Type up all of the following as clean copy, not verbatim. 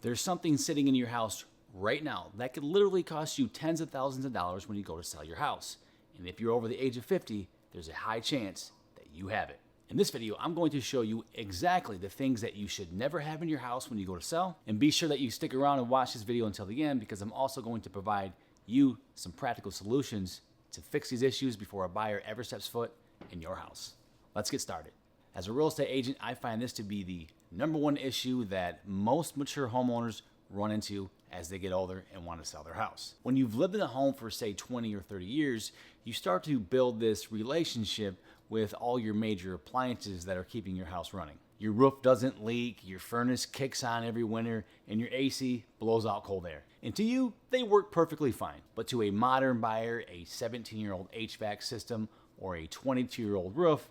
There's something sitting in your house right now that could literally cost you tens of thousands of dollars when you go to sell your house. And if you're over the age of 50, there's a high chance that you have it. In this video, I'm going to show you exactly the things that you should never have in your house when you go to sell. And be sure that you stick around and watch this video until the end, because I'm also going to provide you some practical solutions to fix these issues before a buyer ever steps foot in your house. Let's get started. As a real estate agent, I find this to be the #1 issue that most mature homeowners run into as they get older and want to sell their house. When you've lived in a home for say 20 or 30 years, you start to build this relationship with all your major appliances that are keeping your house running. Your roof doesn't leak, your furnace kicks on every winter, and your AC blows out cold air. And to you, they work perfectly fine. But to a modern buyer, a 17-year-old HVAC system or a 22-year-old roof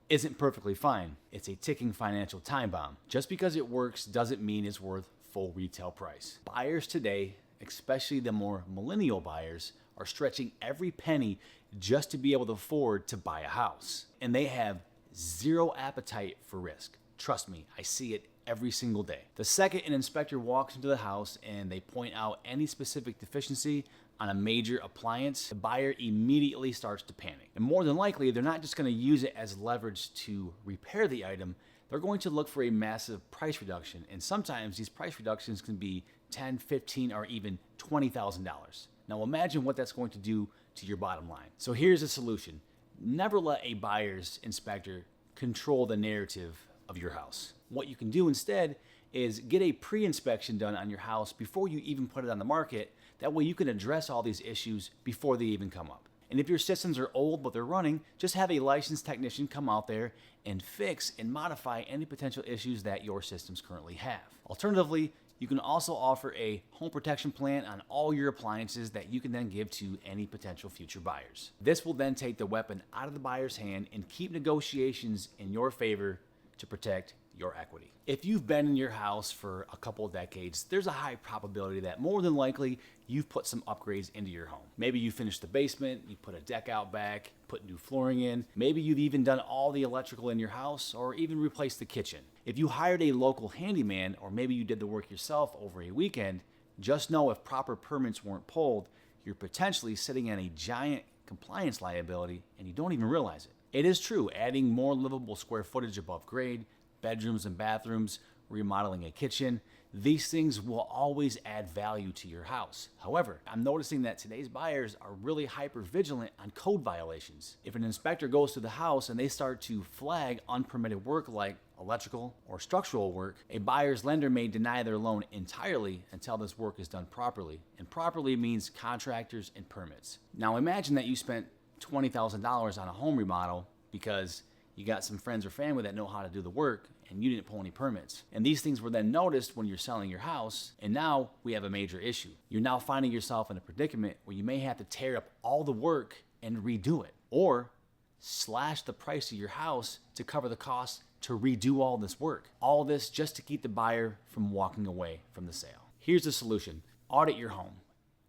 isn't perfectly fine. It's a ticking financial time bomb. Just because it works doesn't mean it's worth full retail price. Buyers today, especially the more millennial buyers, are stretching every penny just to be able to afford to buy a house. And they have zero appetite for risk. Trust me, I see it every single day. The second an inspector walks into the house and they point out any specific deficiency on a major appliance, the buyer immediately starts to panic. And more than likely, they're not just going to use it as leverage to repair the item, they're going to look for a massive price reduction. And sometimes these price reductions can be $10,000, $15,000, or even $20,000. Now imagine what that's going to do to your bottom line. So here's the solution. Never let a buyer's inspector control the narrative of your house. What you can do instead is get a pre-inspection done on your house before you even put it on the market. That way you can address all these issues before they even come up. And if your systems are old but they're running, just have a licensed technician come out there and fix and modify any potential issues that your systems currently have. Alternatively, you can also offer a home protection plan on all your appliances that you can then give to any potential future buyers. This will then take the weapon out of the buyer's hand and keep negotiations in your favor to protect your equity. If you've been in your house for a couple of decades, there's a high probability that more than likely you've put some upgrades into your home. Maybe you finished the basement, you put a deck out back, put new flooring in. Maybe you've even done all the electrical in your house or even replaced the kitchen. If you hired a local handyman, or maybe you did the work yourself over a weekend, just know if proper permits weren't pulled, you're potentially sitting in a giant compliance liability and you don't even realize it. It is true, adding more livable square footage above grade, bedrooms and bathrooms, remodeling a kitchen, these things will always add value to your house. However, I'm noticing that today's buyers are really hyper vigilant on code violations. If an inspector goes to the house and they start to flag unpermitted work like electrical or structural work, a buyer's lender may deny their loan entirely until this work is done properly. And properly means contractors and permits. Now imagine that you spent $20,000 on a home remodel because you got some friends or family that know how to do the work and you didn't pull any permits. And these things were then noticed when you're selling your house, and now we have a major issue. You're now finding yourself in a predicament where you may have to tear up all the work and redo it, or slash the price of your house to cover the cost to redo all this work. All this just to keep the buyer from walking away from the sale. Here's the solution. Audit your home.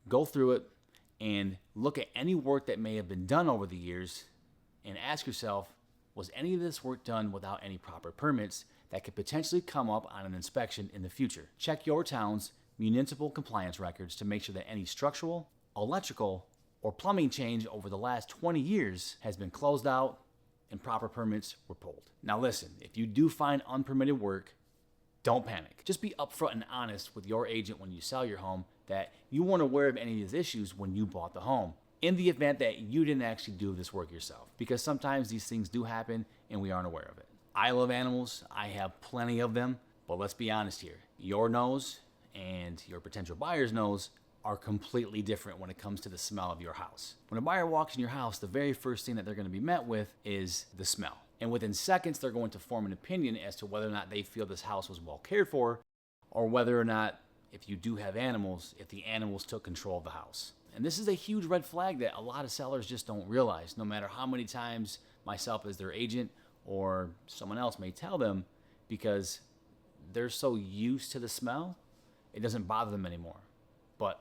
Go through it and look at any work that may have been done over the years and ask yourself, was any of this work done without any proper permits that could potentially come up on an inspection in the future? Check your town's municipal compliance records to make sure that any structural, electrical, or plumbing change over the last 20 years has been closed out and proper permits were pulled. Now listen, if you do find unpermitted work, don't panic. Just be upfront and honest with your agent when you sell your home that you weren't aware of any of these issues when you bought the home, in the event that you didn't actually do this work yourself. Because sometimes these things do happen and we aren't aware of it. I love animals, I have plenty of them, but let's be honest here. Your nose and your potential buyer's nose are completely different when it comes to the smell of your house. When a buyer walks in your house, the very first thing that they're gonna be met with is the smell. And within seconds, they're going to form an opinion as to whether or not they feel this house was well cared for, or whether or not, if you do have animals, if the animals took control of the house. And this is a huge red flag that a lot of sellers just don't realize, no matter how many times myself as their agent or someone else may tell them, because they're so used to the smell, it doesn't bother them anymore. But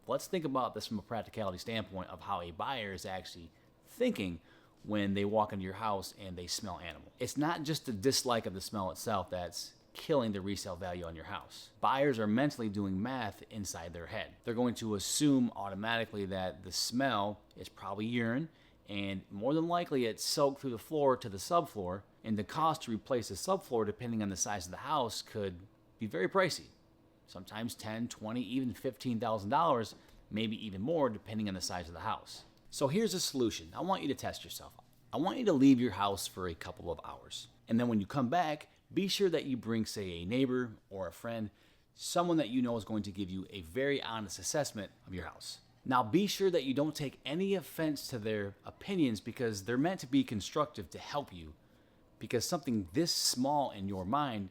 let's think about this from a practicality standpoint of how a buyer is actually thinking when they walk into your house and they smell animal. It's not just the dislike of the smell itself that's killing the resale value on your house. Buyers are mentally doing math inside their head. They're going to assume automatically that the smell is probably urine, and more than likely it's soaked through the floor to the subfloor, and the cost to replace the subfloor, depending on the size of the house, could be very pricey. Sometimes $10, $20, even $15,000, maybe even more depending on the size of the house. So here's a solution. I want you to test yourself. I want you to leave your house for a couple of hours. And then when you come back, be sure that you bring, say, a neighbor or a friend, someone that you know is going to give you a very honest assessment of your house. Now be sure that you don't take any offense to their opinions, because they're meant to be constructive to help you, because something this small in your mind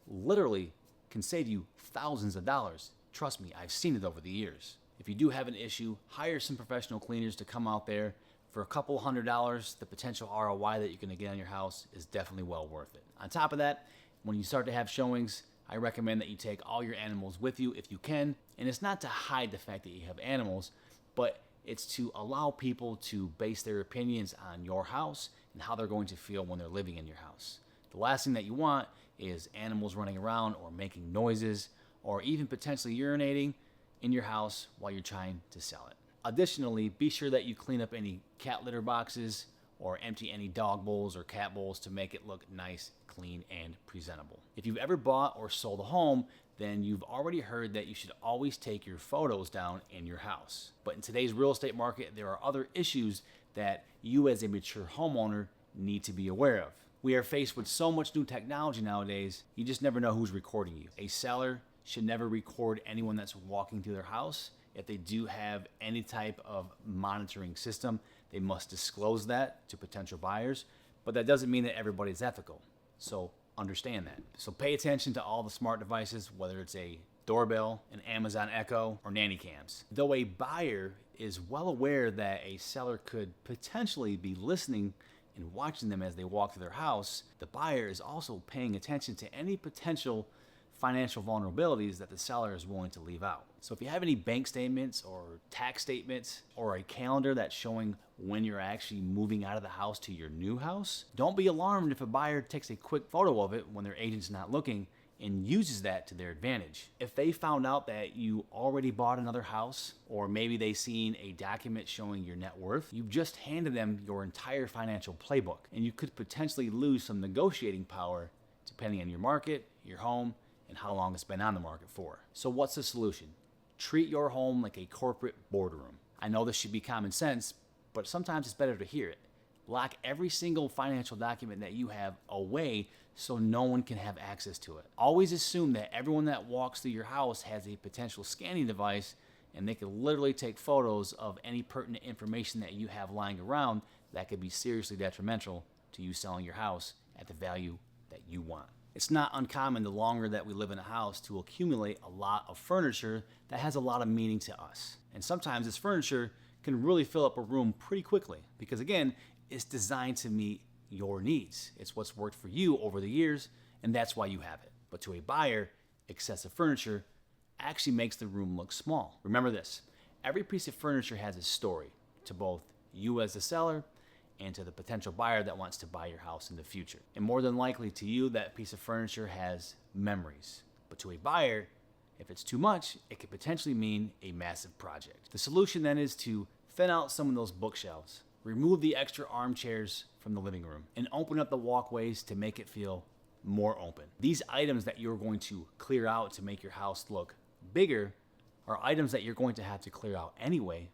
literally can save you thousands of dollars. Trust me, I've seen it over the years. If you do have an issue, hire some professional cleaners to come out there. For a couple $100, the potential ROI that you're going to get on your house is definitely well worth it. On top of that, when you start to have showings, I recommend that you take all your animals with you if you can. And it's not to hide the fact that you have animals, but it's to allow people to base their opinions on your house and how they're going to feel when they're living in your house. The last thing that you want is animals running around or making noises or even potentially urinating in your house while you're trying to sell it. Additionally, be sure that you clean up any cat litter boxes or empty any dog bowls or cat bowls to make it look nice, clean, and presentable. If you've ever bought or sold a home, then you've already heard that you should always take your photos down in your house. But in today's real estate market, there are other issues that you as a mature homeowner need to be aware of. We are faced with so much new technology nowadays, you just never know who's recording you. A seller should never record anyone that's walking through their house. If they do have any type of monitoring system, they must disclose that to potential buyers, but that doesn't mean that everybody's ethical. So understand that. So pay attention to all the smart devices, whether it's a doorbell, an Amazon Echo, or nanny cams. Though a buyer is well aware that a seller could potentially be listening and watching them as they walk through their house, the buyer is also paying attention to any potential financial vulnerabilities that the seller is willing to leave out. So if you have any bank statements or tax statements or a calendar that's showing when you're actually moving out of the house to your new house, don't be alarmed if a buyer takes a quick photo of it when their agent's not looking and uses that to their advantage. If they found out that you already bought another house, or maybe they seen a document showing your net worth, you've just handed them your entire financial playbook, and you could potentially lose some negotiating power depending on your market, your home, and how long it's been on the market for. So what's the solution? Treat your home like a corporate boardroom. I know this should be common sense, but sometimes it's better to hear it. Lock every single financial document that you have away so no one can have access to it. Always assume that everyone that walks through your house has a potential scanning device, and they can literally take photos of any pertinent information that you have lying around that could be seriously detrimental to you selling your house at the value that you want. It's not uncommon the longer that we live in a house to accumulate a lot of furniture that has a lot of meaning to us. And sometimes this furniture can really fill up a room pretty quickly because, again, it's designed to meet your needs. It's what's worked for you over the years, and that's why you have it. But to a buyer, excessive furniture actually makes the room look small. Remember this, every piece of furniture has a story to both you as the seller and to the potential buyer that wants to buy your house in the future. And more than likely to you, that piece of furniture has memories. But to a buyer, if it's too much, it could potentially mean a massive project. The solution then is to thin out some of those bookshelves, remove the extra armchairs from the living room, and open up the walkways to make it feel more open. These items that you're going to clear out to make your house look bigger are items that you're going to have to clear out anyway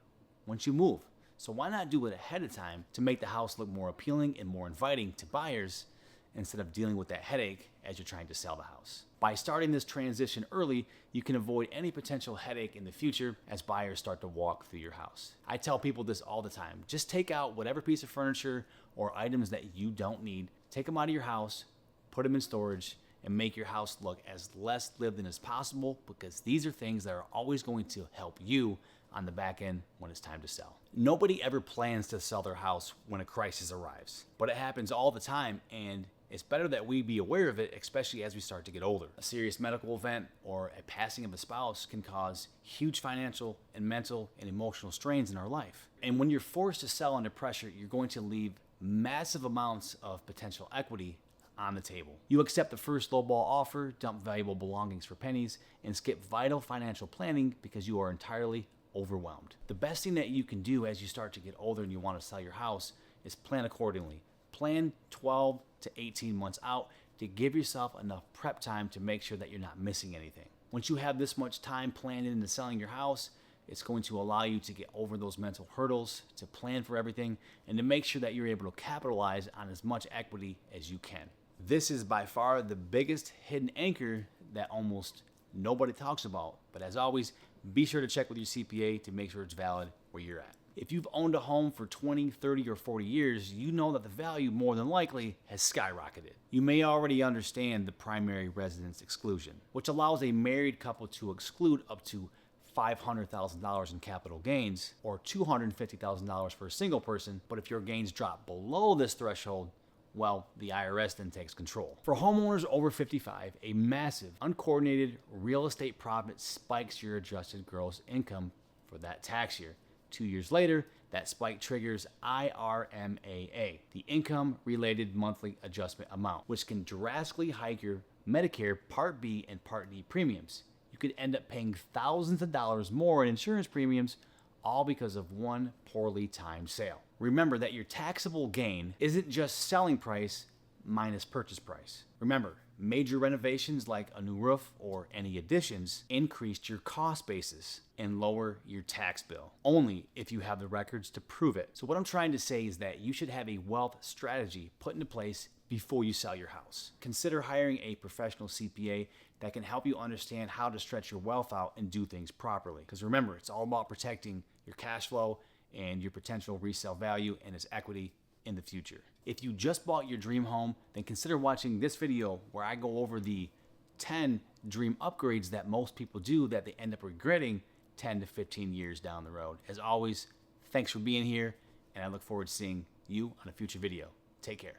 once you move. So why not do it ahead of time to make the house look more appealing and more inviting to buyers instead of dealing with that headache as you're trying to sell the house? By starting this transition early, you can avoid any potential headache in the future as buyers start to walk through your house. I tell people this all the time. Just take out whatever piece of furniture or items that you don't need, take them out of your house, put them in storage, and make your house look as less lived in as possible, because these are things that are always going to help you on the back end when it's time to sell. Nobody ever plans to sell their house when a crisis arrives, but it happens all the time, and it's better that we be aware of it, especially as we start to get older. A serious medical event or a passing of a spouse can cause huge financial and mental and emotional strains in our life. And when you're forced to sell under pressure, you're going to leave massive amounts of potential equity on the table. You accept the first lowball offer, dump valuable belongings for pennies, and skip vital financial planning because you are entirely overwhelmed. The best thing that you can do as you start to get older and you want to sell your house is plan accordingly. Plan 12 to 18 months out to give yourself enough prep time to make sure that you're not missing anything. Once you have this much time planned into selling your house, it's going to allow you to get over those mental hurdles, to plan for everything, and to make sure that you're able to capitalize on as much equity as you can. This is by far the biggest hidden anchor that almost nobody talks about. But as always, be sure to check with your CPA to make sure it's valid where you're at. If you've owned a home for 20, 30, or 40 years, you know that the value more than likely has skyrocketed. You may already understand the primary residence exclusion, which allows a married couple to exclude up to $500,000 in capital gains or $250,000 for a single person. But if your gains drop below this threshold, well, the IRS then takes control. For homeowners over 55, a massive, uncoordinated real estate profit spikes your adjusted gross income for that tax year. 2 years later, that spike triggers IRMAA, the Income-Related Monthly Adjustment Amount, which can drastically hike your Medicare Part B and Part D premiums. You could end up paying thousands of dollars more in insurance premiums, all because of one poorly timed sale. Remember that your taxable gain isn't just selling price minus purchase price. Remember, major renovations like a new roof or any additions increased your cost basis and lower your tax bill, only if you have the records to prove it. So what I'm trying to say is that you should have a wealth strategy put into place before you sell your house. Consider hiring a professional CPA that can help you understand how to stretch your wealth out and do things properly. Because remember, it's all about protecting your cash flow and your potential resale value and its equity in the future. If you just bought your dream home, then consider watching this video where I go over the 10 dream upgrades that most people do that they end up regretting 10 to 15 years down the road. As always, thanks for being here, and I look forward to seeing you on a future video. Take care.